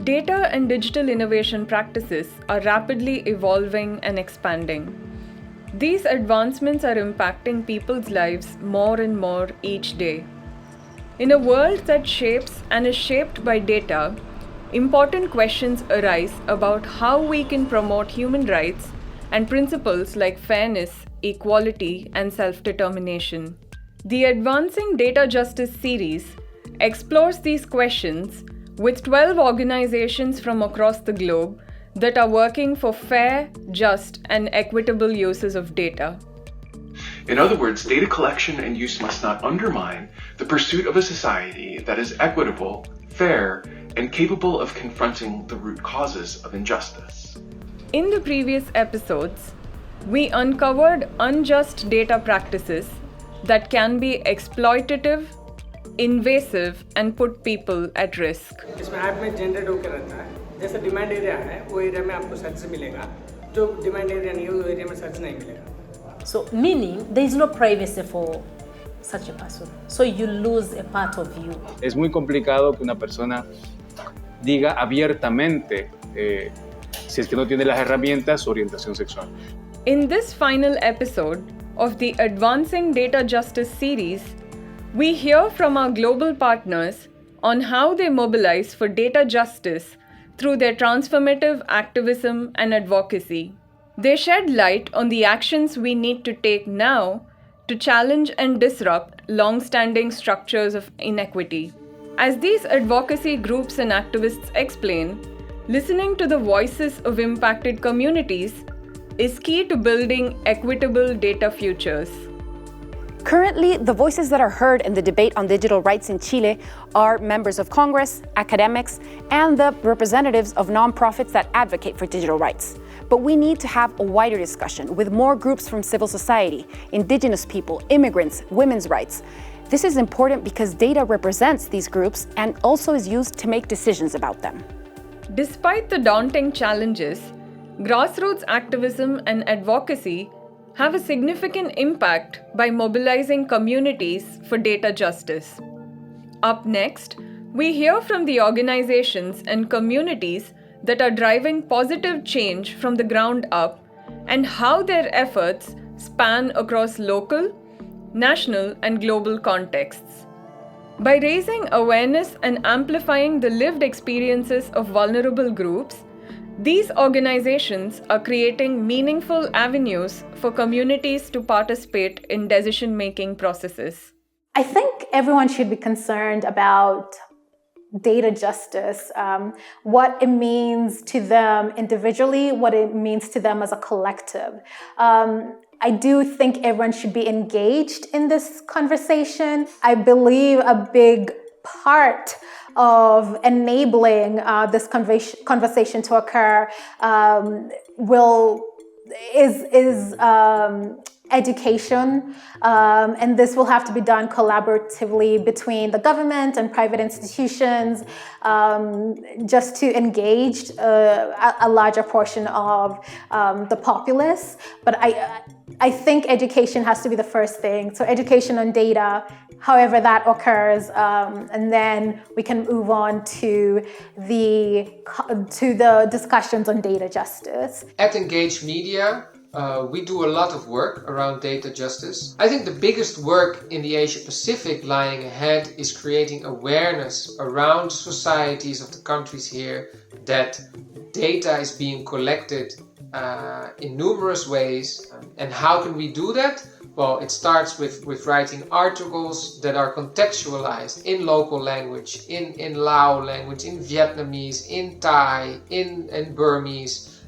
Data and digital innovation practices are rapidly evolving and expanding. These advancements are impacting people's lives more and more each day. In a world that shapes and is shaped by data, important questions arise about how we can promote human rights and principles like fairness, equality, and self-determination. The Advancing Data Justice series explores these questions with 12 organizations from across the globe that are working for fair, just, and equitable uses of data. In other words, data collection and use must not undermine the pursuit of a society that is equitable, fair, and capable of confronting the root causes of injustice. In the previous episodes, we uncovered unjust data practices that can be exploitative, invasive, and put people at risk. इसमें app में generate होकर रहता है, जैसे demand area है वो area में आपको सर्च मिलेगा, जो डिमांड एरिया नहीं है वो एरिया में सर्च नहीं मिलेगा. So meaning there is no privacy for such a person, so you lose a part of you. Es muy complicado que una persona diga abiertamente si es que no tiene las herramientas su orientación sexual. In this final episode of the Advancing Data Justice series, we hear from our global partners on how they mobilize for data justice through their transformative activism and advocacy. They shed light on the actions we need to take now to challenge and disrupt long-standing structures of inequity. As these advocacy groups and activists explain, listening to the voices of impacted communities is key to building equitable data futures. Currently, the voices that are heard in the debate on digital rights in Chile are members of Congress, academics, and the representatives of nonprofits that advocate for digital rights. But we need to have a wider discussion with more groups from civil society, indigenous people, immigrants, women's rights. This is important because data represents these groups and also is used to make decisions about them. Despite the daunting challenges, grassroots activism and advocacy have a significant impact by mobilizing communities for data justice. Up next, we hear from the organizations and communities that are driving positive change from the ground up and how their efforts span across local, national, and global contexts. By raising awareness and amplifying the lived experiences of vulnerable groups, these organizations are creating meaningful avenues for communities to participate in decision-making processes. I think everyone should be concerned about data justice, what it means to them individually, what it means to them as a collective. I do think everyone should be engaged in this conversation. I believe a big part of enabling this conversation to occur is education, and this will have to be done collaboratively between the government and private institutions, just to engage a larger portion of the populace. But I think education has to be the first thing. So education on data, however that occurs, and then we can move on to the discussions on data justice. At Engage Media, we do a lot of work around data justice. I think the biggest work in the Asia Pacific lying ahead is creating awareness around societies of the countries here that data is being collected in numerous ways. And how can we do that? Well, it starts with writing articles that are contextualized in local language, in Lao language, in Vietnamese, in Thai, in Burmese,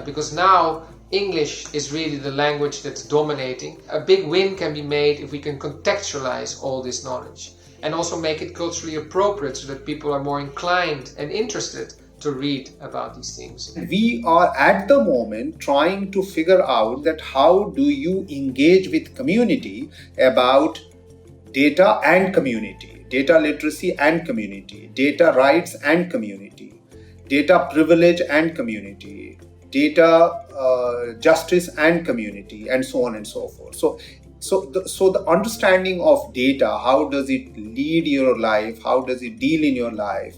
because now English is really the language that's dominating. A big win can be made if we can contextualize all this knowledge and also make it culturally appropriate so that people are more inclined and interested to read about these things. We are at the moment trying to figure out that how do you engage with community about data and community, data literacy and community, data rights and community, data privilege and community, data justice and community, and so on and so forth. So the understanding of data, how does it lead your life, how does it deal in your life,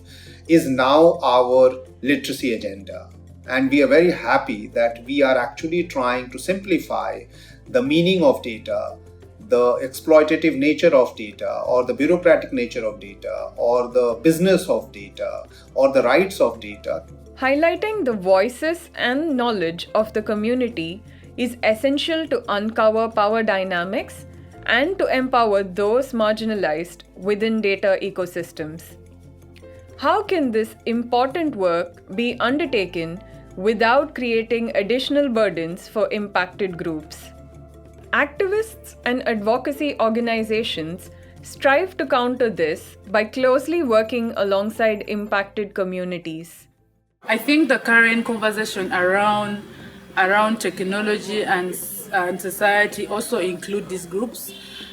is now our literacy agenda. And we are very happy that we are actually trying to simplify the meaning of data, the exploitative nature of data, or the bureaucratic nature of data, or the business of data, or the rights of data. Highlighting the voices and knowledge of the community is essential to uncover power dynamics and to empower those marginalized within data ecosystems. How can this important work be undertaken without creating additional burdens for impacted groups? Activists and advocacy organizations strive to counter this by closely working alongside impacted communities. I think the current conversation around technology and society also include these groups.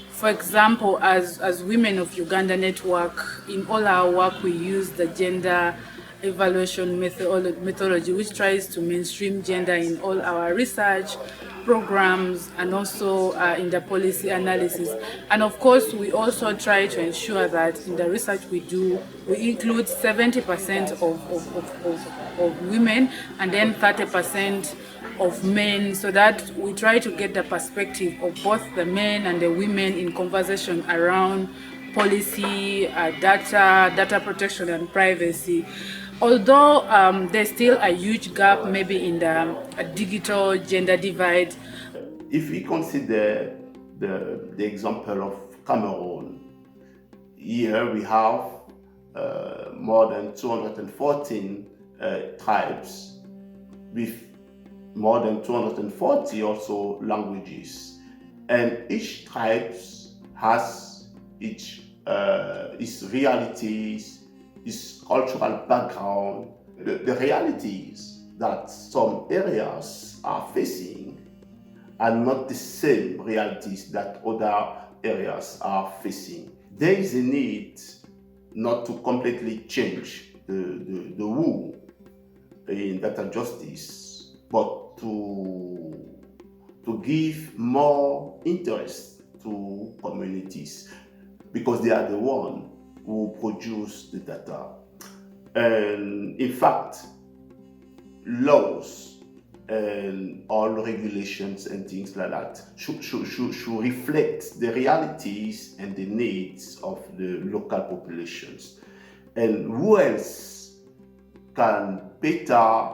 For example, as Women of Uganda Network, in all our work we use the gender evaluation methodology, which tries to mainstream gender in all our research programs and also in the policy analysis. And of course, we also try to ensure that in the research we do, we include 70% of women and then 30% of men, so that we try to get the perspective of both the men and the women in conversation around policy, data protection and privacy. Although there's still a huge gap maybe in the digital gender divide. If we consider the example of Cameroon, here we have more than 214 tribes with more than 240 also languages, and each tribe has its realities, its cultural background. The realities that some areas are facing are not the same realities that other areas are facing. There is a need not to completely change the rule in data justice, but to give more interest to communities, because they are the ones who produce the data. And in fact, laws and all regulations and things like that should reflect the realities and the needs of the local populations. And who else can better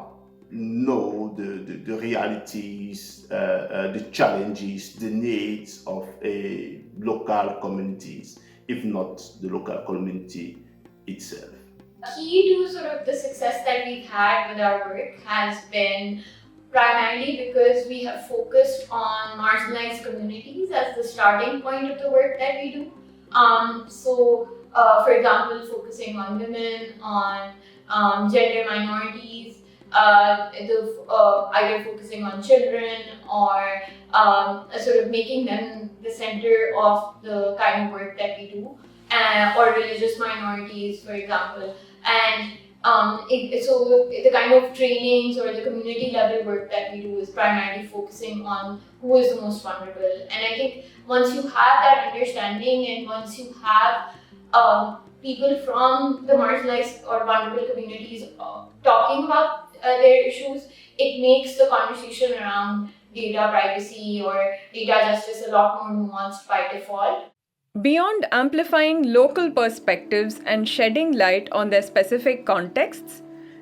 know the realities, the challenges, the needs of a local communities, if not the local community itself? Key to sort of the success that we've had with our work has been primarily because we have focused on marginalized communities as the starting point of the work that we do. For example, focusing on women, on gender minorities, either focusing on children or sort of making them the center of the kind of work that we do, or religious minorities, for example. And so the kind of trainings or the community level work that we do is primarily focusing on who is the most vulnerable. And I think once you have that understanding and once you have people from the marginalized or vulnerable communities talking about their issues, it makes the conversation around data privacy or data justice a lot more nuanced by default. Beyond amplifying local perspectives and shedding light on their specific contexts,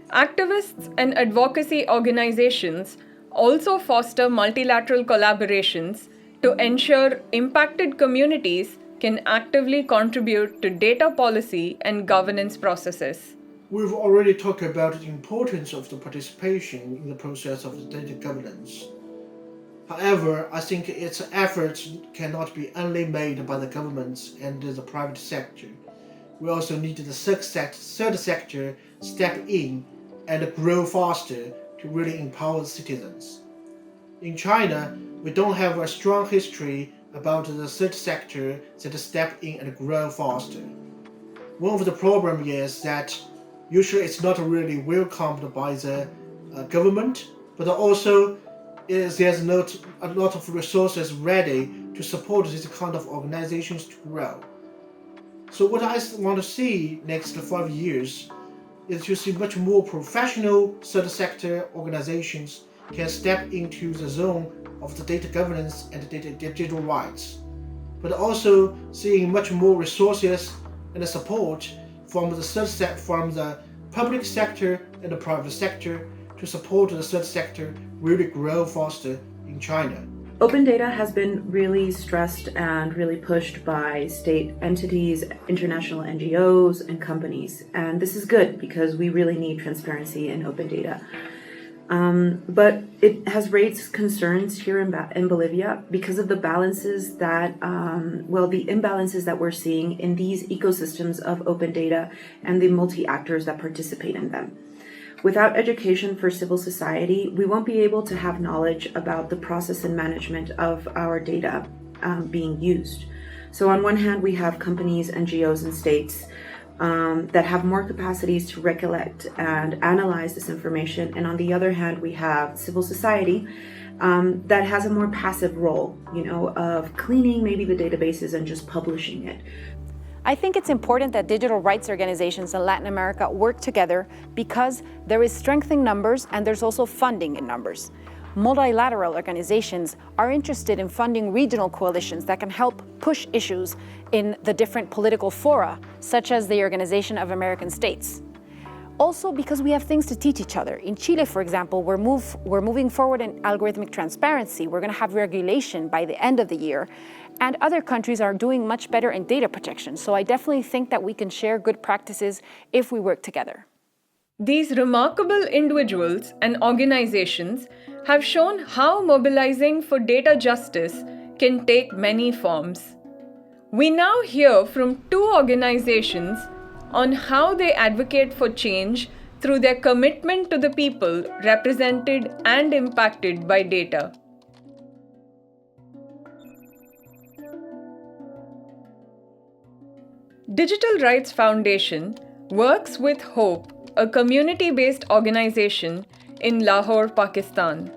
activists and advocacy organizations also foster multilateral collaborations to ensure impacted communities can actively contribute to data policy and governance processes. We've already talked about the importance of the participation in the process of the data governance. However, I think its efforts cannot be only made by the governments and the private sector. We also need the third sector step in and grow faster to really empower citizens. In China, we don't have a strong history about the third sector that step in and grow faster. One of the problems is that usually it's not really welcomed by the government, but also there's not a lot of resources ready to support these kind of organizations to grow. So what I want to see next 5 years is to see much more professional third sector organizations can step into the zone of the data governance and the digital rights, but also seeing much more resources and support from the public sector and the private sector to support the third sector really grow faster in China. Open data has been really stressed and really pushed by state entities, international NGOs, and companies. And this is good because we really need transparency in open data. But it has raised concerns here in Bolivia because of the imbalances that we're seeing in these ecosystems of open data and the multi-actors that participate in them. Without education for civil society, we won't be able to have knowledge about the process and management of our data being used. So on one hand, we have companies, NGOs, and states that have more capacities to recollect and analyze this information. And on the other hand, we have civil society that has a more passive role, of cleaning maybe the databases and just publishing it. I think it's important that digital rights organizations in Latin America work together because there is strength in numbers and there's also funding in numbers. Multilateral organizations are interested in funding regional coalitions that can help push issues in the different political fora, such as the Organization of American States. Also because we have things to teach each other. In Chile, for example, we're moving forward in algorithmic transparency. We're going to have regulation by the end of the year. And other countries are doing much better in data protection. So I definitely think that we can share good practices if we work together. These remarkable individuals and organizations have shown how mobilizing for data justice can take many forms. We now hear from two organizations on how they advocate for change through their commitment to the people represented and impacted by data. Digital Rights Foundation works with Hope, a community-based organization in Lahore, Pakistan.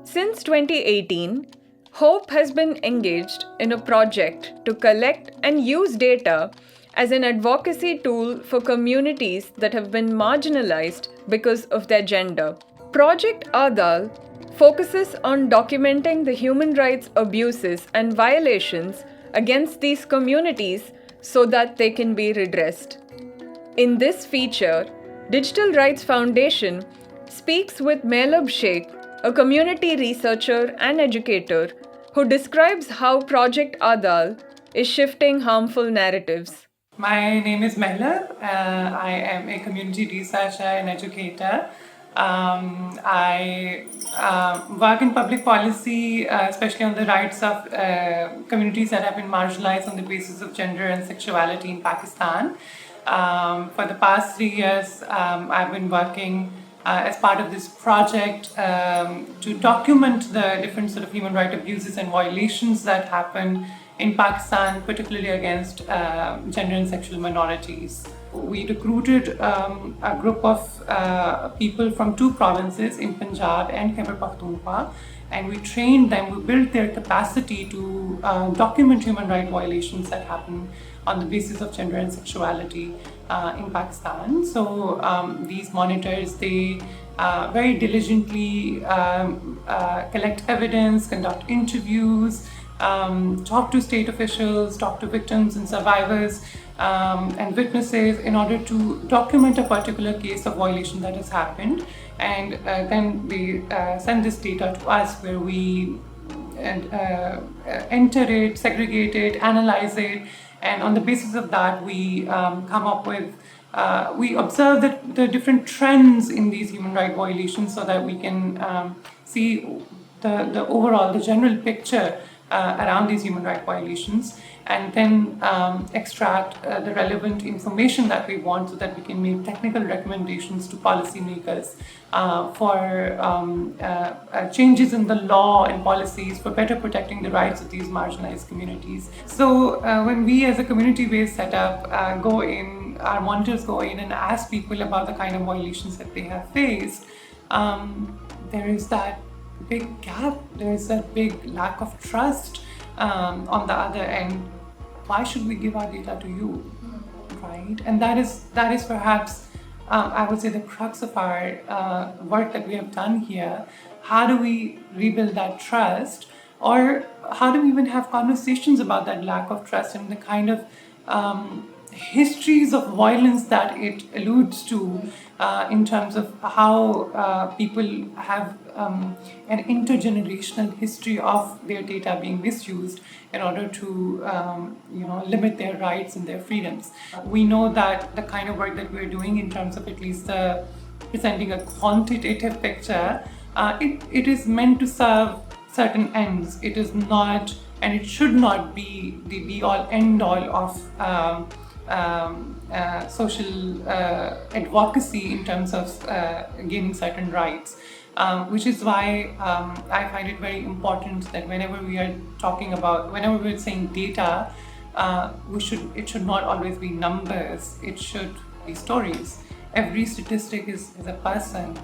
Since 2018, Hope has been engaged in a project to collect and use data as an advocacy tool for communities that have been marginalized because of their gender. Project Adal focuses on documenting the human rights abuses and violations against these communities so that they can be redressed. In this feature, Digital Rights Foundation speaks with Melab Sheikh, a community researcher and educator, who describes how Project Adal is shifting harmful narratives. My name is Melab. I am a community researcher and educator. I work in public policy, especially on the rights of communities that have been marginalized on the basis of gender and sexuality in Pakistan. For the past 3 years, I've been working as part of this project to document the different sort of human rights abuses and violations that happen in Pakistan, particularly against gender and sexual minorities. We recruited a group of people from 2 provinces in Punjab and Khyber Pakhtunkhwa, and we trained them, we built their capacity to document human rights violations that happen on the basis of gender and sexuality in Pakistan. So these monitors, they very diligently collect evidence, conduct interviews, talk to state officials, talk to victims and survivors and witnesses in order to document a particular case of violation that has happened, and then they send this data to us where we enter it, segregate it, analyze it, and on the basis of that we come up with we observe the different trends in these human rights violations so that we can see the overall, the general picture around these human rights violations, and then extract the relevant information that we want so that we can make technical recommendations to policymakers for changes in the law and policies for better protecting the rights of these marginalized communities. So when we as a community-based setup go in, our monitors go in and ask people about the kind of violations that they have faced, there is that big gap, there is that big lack of trust on the other end, why should we give our data to you, right? And that is perhaps, I would say, the crux of our work that we have done here. How do we rebuild that trust, or how do we even have conversations about that lack of trust and the kind of histories of violence that it alludes to in terms of how people have an intergenerational history of their data being misused in order to limit their rights and their freedoms. We know that the kind of work that we're doing in terms of at least presenting a quantitative picture, it is meant to serve certain ends. It is not, and it should not be the be-all, end-all of social advocacy in terms of gaining certain rights, which is why I find it very important that whenever we are talking about, whenever we're saying data, it should not always be numbers, it should be stories. Every statistic is a person.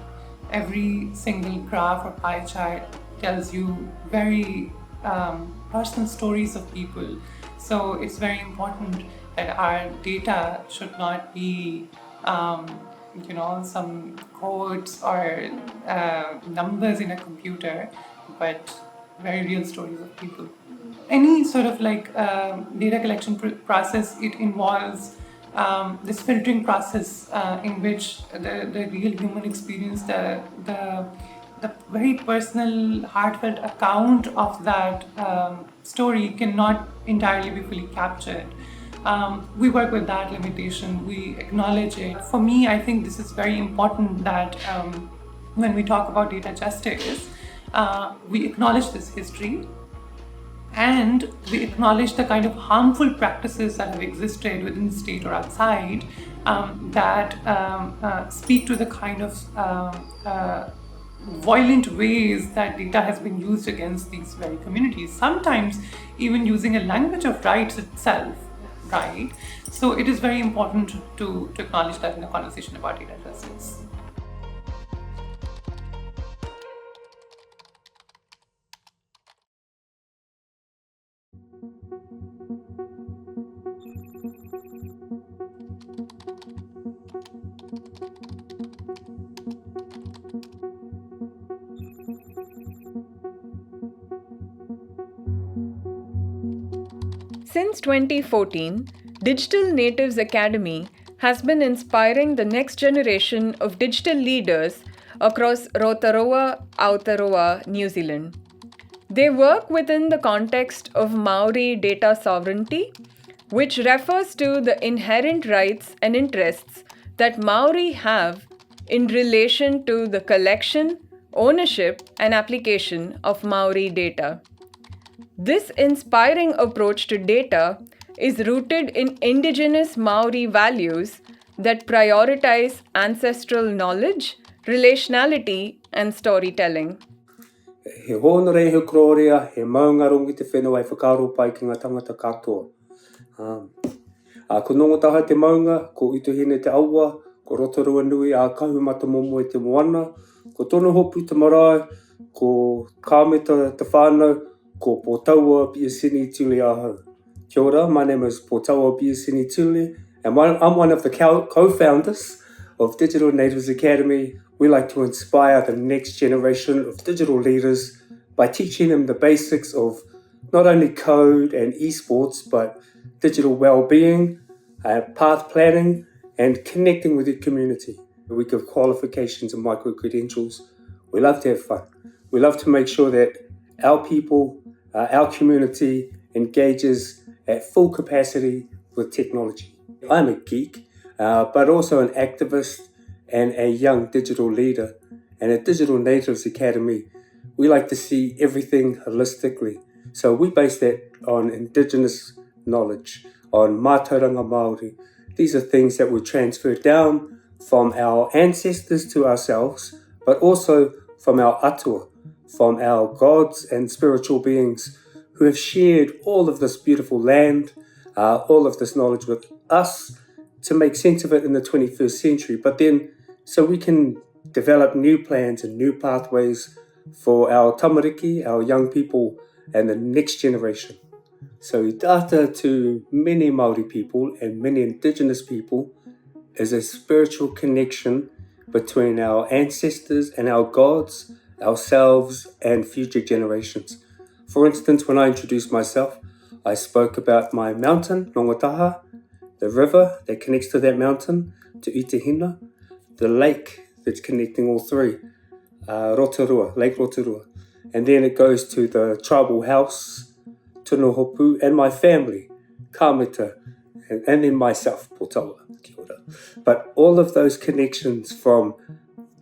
Every single graph or pie chart tells you very personal stories of people. So it's very important that our data should not be, some codes or numbers in a computer, but very real stories of people. Any sort of data collection process, it involves this filtering process in which the real human experience, the very personal, heartfelt account of that story cannot entirely be fully captured. We work with that limitation, we acknowledge it. For me, I think this is very important that when we talk about data justice, we acknowledge this history, and we acknowledge the kind of harmful practices that have existed within the state or outside that speak to the kind of violent ways that data has been used against these very communities, sometimes even using a language of rights itself, right? So it is very important to acknowledge that in the conversation about data justice. Since 2014, Digital Natives Academy has been inspiring the next generation of digital leaders across Rotorua, Aotearoa, New Zealand. They work within the context of Māori data sovereignty, which refers to the inherent rights and interests that Māori have in relation to the collection, ownership, and application of Māori data. This inspiring approach to data is rooted in indigenous Māori values that prioritize ancestral knowledge, relationality, and storytelling. He honore he krorea, he maungarongi te whenua e whakaro pai ki ngā tangata katoa. Ko nongo taha te maunga, ko ituhine te aua, ko Rotorua nui a kahumata momo e te moana, ko tono hopu te marae, ko kāmeta te whānau, ko Pōtaua Biasini Tuli Ahau. Kia ora, my name is Pōtaua Biasini Tuli, and I'm one of the co-founders of Digital Natives Academy. We like to inspire the next generation of digital leaders by teaching them the basics of not only code and esports, but digital well-being, path planning, and connecting with your community. We give qualifications and micro-credentials. We love to have fun. We love to make sure that our people, our community engages at full capacity with technology. I'm a geek, but also an activist and a young digital leader. And at Digital Natives Academy, we like to see everything holistically. So we base that on Indigenous knowledge, on mātauranga Māori. These are things that were transferred down from our ancestors to ourselves, but also from our atua, from our gods and spiritual beings who have shared all of this beautiful land, all of this knowledge with us to make sense of it in the 21st century, but then so we can develop new plans and new pathways for our tamariki, our young people, and the next generation. So data to many Māori people and many Indigenous people is a spiritual connection between our ancestors and our gods, ourselves and future generations. For instance, when I introduced myself, I spoke about my mountain, Rangatiratanga, the river that connects to that mountain, to Itahina, the lake that's connecting all three, Rotorua, Lake Rotorua. And then it goes to the tribal house, Tunuhopu, and my family, Kāmeta, and then myself, Potawa, kia ora. But all of those connections from,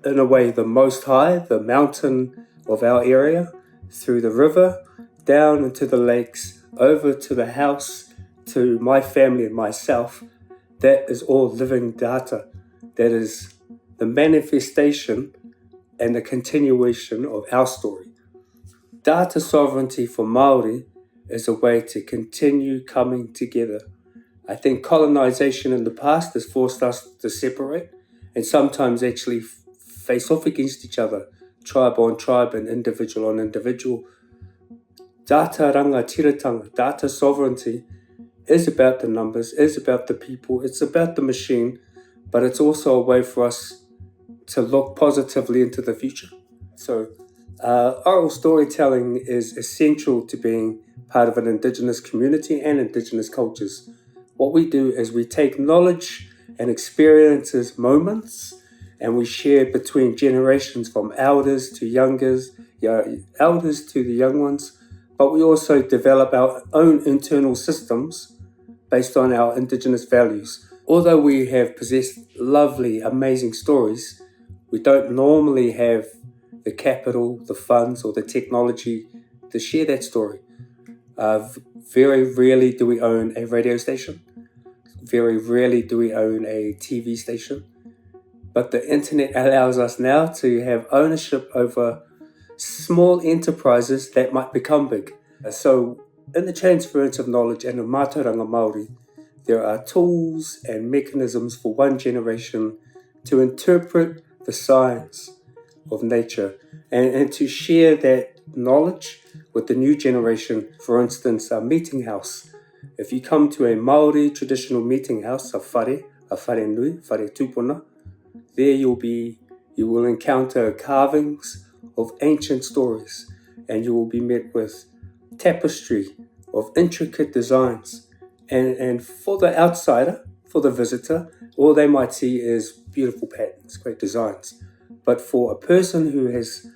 in a way, the Most High, the mountain of our area, through the river, down into the lakes, over to the house, to my family and myself, that is all living data. That is the manifestation and the continuation of our story. Data sovereignty for Māori is a way to continue coming together. I think colonization in the past has forced us to separate and sometimes actually face off against each other, tribe on tribe and individual on individual. Data Rangatiratanga, data sovereignty, is about the numbers, is about the people, it's about the machine, but it's also a way for us to look positively into the future. So oral storytelling is essential to being part of an Indigenous community and Indigenous cultures. What we do is we take knowledge and experiences, moments, and we share between generations from elders to youngers, elders to the young ones, but we also develop our own internal systems based on our Indigenous values. Although we have possessed lovely, amazing stories, we don't normally have the capital, the funds, or the technology to share that story. Very rarely do we own a radio station. Very rarely do we own a TV station. But the internet allows us now to have ownership over small enterprises that might become big. So in the transference of knowledge and of mātauranga Māori, there are tools and mechanisms for one generation to interpret the science of nature and to share that knowledge with the new generation. For instance, a meeting house. If you come to a Māori traditional meeting house, a whare nui, whare tūpuna, there you will encounter carvings of ancient stories, and you will be met with tapestry of intricate designs. And for the outsider, for the visitor, all they might see is beautiful patterns, great designs. But for a person who has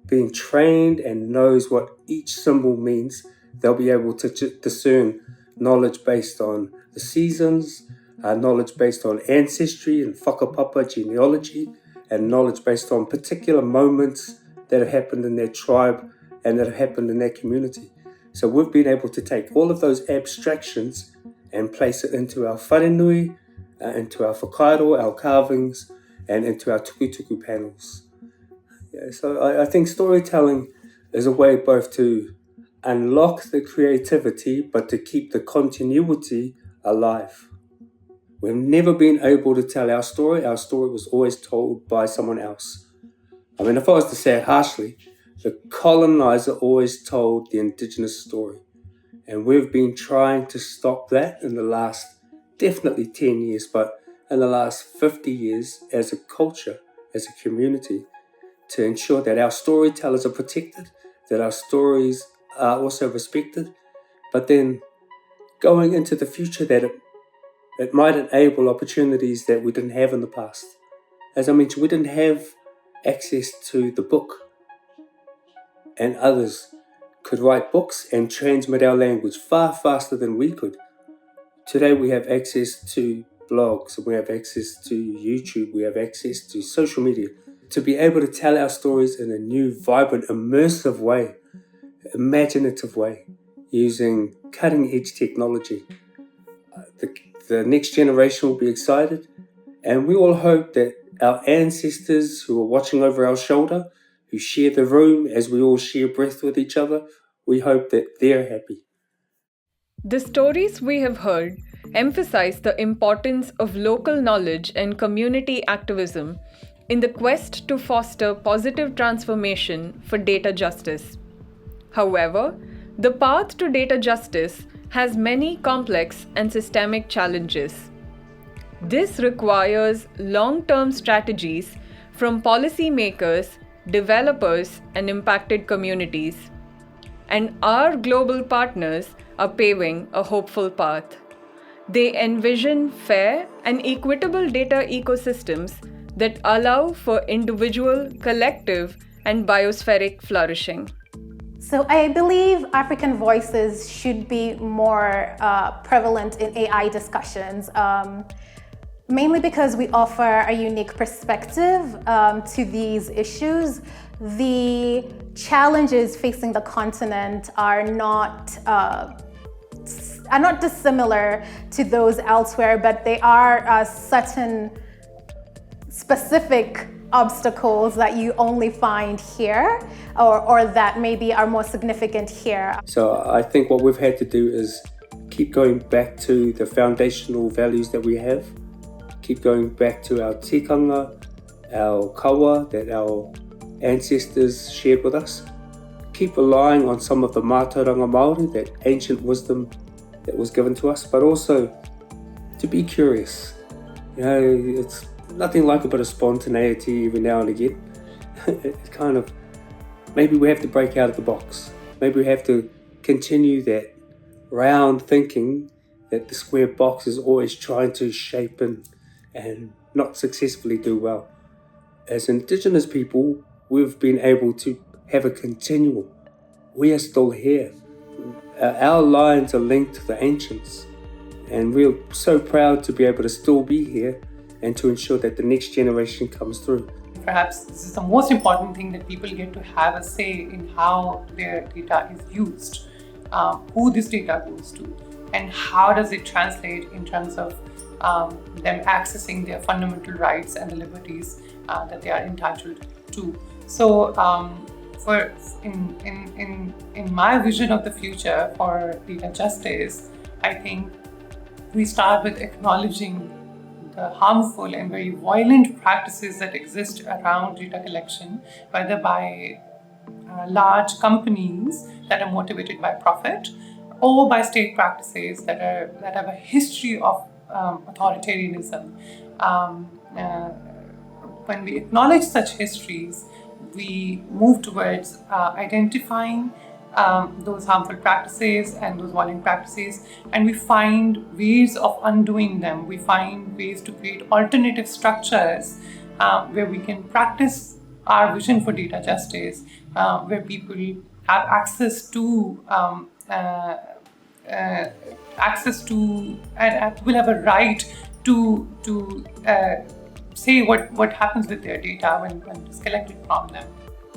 been trained and knows what each symbol means, they'll be able to discern knowledge based on the seasons, knowledge based on ancestry and whakapapa genealogy, and knowledge based on particular moments that have happened in their tribe and that have happened in their community. So we've been able to take all of those abstractions and place it into our whare nui, into our whakairo, our carvings, and into our tukutuku panels. Yeah, so I think storytelling is a way both to unlock the creativity, but to keep the continuity alive. We've never been able to tell our story. Our story was always told by someone else. I mean, if I was to say it harshly, the colonizer always told the Indigenous story. And we've been trying to stop that in the last, definitely 10 years, but in the last 50 years as a culture, as a community, to ensure that our storytellers are protected, that our stories are also respected, but then going into the future that it might enable opportunities that we didn't have in the past. As I mentioned, we didn't have access to the book, and others could write books and transmit our language far faster than we could. Today we have access to blogs, we have access to YouTube, we have access to social media to be able to tell our stories in a new, vibrant, immersive way, imaginative way, using cutting-edge technology. The next generation will be excited, and we all hope that our ancestors who are watching over our shoulder, who share the room as we all share breath with each other, we hope that they're happy. The stories we have heard emphasize the importance of local knowledge and community activism in the quest to foster positive transformation for data justice. However, The path to data justice has many complex and systemic challenges. This requires long-term strategies from policymakers, developers, and impacted communities. And our global partners are paving a hopeful path. They envision fair and equitable data ecosystems that allow for individual, collective, and biospheric flourishing. So I believe African voices should be more prevalent in AI discussions, mainly because we offer a unique perspective to these issues. The challenges facing the continent are not dissimilar to those elsewhere, but they are certain specific obstacles that you only find here, or that maybe are more significant here. So I think what we've had to do is keep going back to the foundational values that we have, keep going back to our tikanga, our kawa that our ancestors shared with us, keep relying on some of the mātauranga Māori, that ancient wisdom that was given to us, but also to be curious. You know, it's nothing like a bit of spontaneity every now and again. It's kind of, maybe we have to break out of the box. Maybe we have to continue that round thinking that the square box is always trying to shape and not successfully do well. As Indigenous people, we've been able to have a continuum. We are still here. Our lines are linked to the ancients, and we're so proud to be able to still be here and to ensure that the next generation comes through. Perhaps this is the most important thing, that people get to have a say in how their data is used, who this data goes to, and how does it translate in terms of them accessing their fundamental rights and the liberties that they are entitled to. So, in my vision of the future for data justice, I think we start with acknowledging the harmful and very violent practices that exist around data collection, whether by large companies that are motivated by profit, or by state practices that have a history of authoritarianism. When we acknowledge such histories, we move towards identifying those harmful practices and those violent practices, and we find ways of undoing them. We find ways to create alternative structures where we can practice our vision for data justice, where people have access to and will have a right to say what happens with their data when it's collected from them.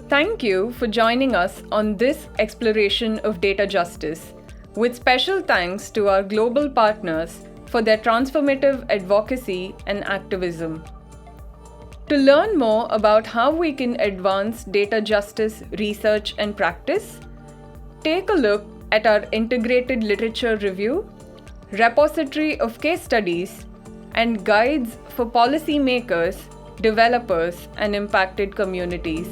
Thank you for joining us on this exploration of data justice, with special thanks to our global partners for their transformative advocacy and activism. To learn more about how we can advance data justice research and practice, take a look at our integrated literature review, repository of case studies, and guides for policymakers, developers, and impacted communities.